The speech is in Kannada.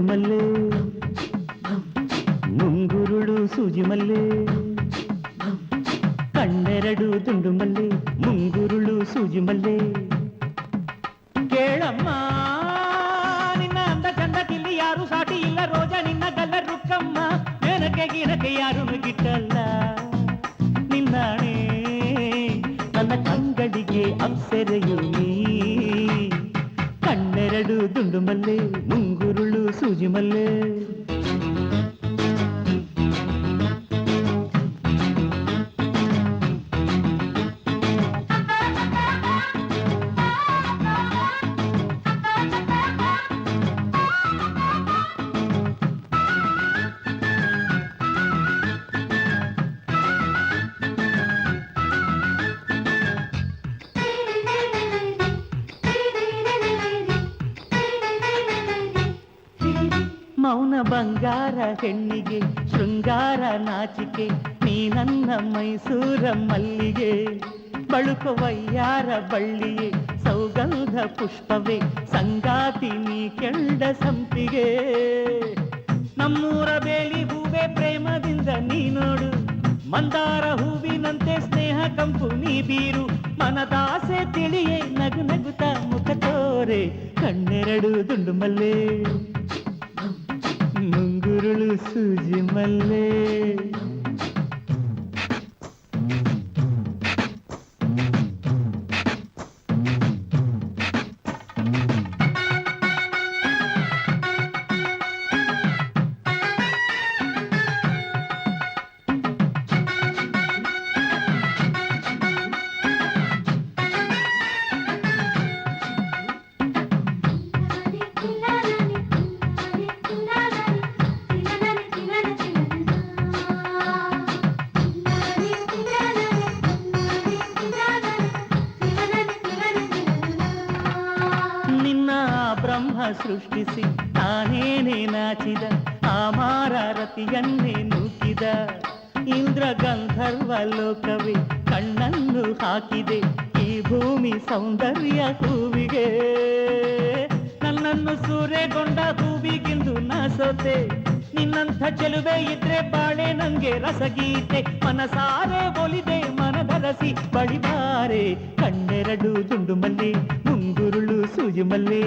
ಮಲ್ಲೆ ಮುಂಗುರುಳು ಸೂಜಿ ಮಲ್ಲೆ ಕಣ್ಣೆರಡು ದುಂಡು ಮಲ್ಲೆ ಮುಂಗುರುಳು ಸೂಜಿ ಮಲ್ಲೆ ಕೇಳಮ್ಮ ನಿನ್ನ ಅಂದ ಚಂದಕ್ಕಿಲ್ಲಿ ಯಾರು ಸಾಟಿ ಇಲ್ಲ ರೋಜ ನಿನ್ನ ಗಲ್ಲ ರುಕ್ಕಮ್ಮ ನೆನಕೆ ಗಿರಕೆ ಯಾರು ಗಿಟ್ಟಲ್ಲ ನಿನ್ನಾಣೆ ನನ್ನ ಕಂಗಳಿಗೆ ಅಪ್ಸರೆಯು ನೀ ಕಣ್ಣೆರಡು ದುಂಡು ಮಲ್ಲೆ ಮುಂಗುರುಳು ಸೂಜಿ ಮಲ್ಲೆ ಮೌನ ಬಂಗಾರ ಹೆಣ್ಣಿಗೆ ಶೃಂಗಾರ ನಾಚಿಕೆ ನೀ ನನ್ನ ಮೈಸೂರ ಮಲ್ಲಿಗೆ ಬಳುಕು ವಯ್ಯಾರ ಬಳ್ಳಿಯೇ ಸೌಗಂಧ ಪುಷ್ಪವೇ ಸಂಗಾತಿ ನೀ ಕೆಂಡ ಸಂಪಿಗೆ ನಮ್ಮೂರ ಬೇಲಿ ಹೂವೆ ಪ್ರೇಮದಿಂದ ನೀ ನೋಡು ಮಂದಾರ ಹೂವಿನಂತೆ ಸ್ನೇಹ ಕಂಪು ನೀ ಬೀರು ಮನದಾಸೆ ತಿಳಿಯೇ ನಗು ನಗುತ್ತ ಮುಖ ತೋರೆ ಕಣ್ಣೆರಡು ದುಂಡು ಮಲ್ಲೆ ಮುಂಗುರುಳು ಸೂಜಿ ಮಲ್ಲೆ ಬ್ರಹ್ಮ ಸೃಷ್ಟಿಸಿ ತಾನೇನೇ ನಾಚಿದ ಆ ಮಾರಾರತಿಯನ್ನೇ ನೂಕಿದ ಇಂದ್ರ ಗಂಧರ್ವ ಲೋಕವೇ ಕಣ್ಣನ್ನು ಹಾಕಿದೆ ಈ ಭೂಮಿ ಸೌಂದರ್ಯ ಹೂವಿಗೆ ನನ್ನನ್ನು ಸೂರೆಗೊಂಡ ಹೂವಿಗಿಂದು ನಾ ಸೋತೆ ನಿನ್ನಂಥ ಚೆಲುವೆ ಇದ್ರೆ ಬಾಳೆ ನಂಗೆ ರಸಗೀತೆ ಮನಸಾರೆ ಒಲಿದೆ ಮನದರಸಿ ಬಳಿಬಾರೆ ಕಣ್ಣೆರಡು ದುಂಡು ಮಲ್ಲೆ ಮುಂಗುರುಳು ಸೂಜಿ ಮಲ್ಲೆ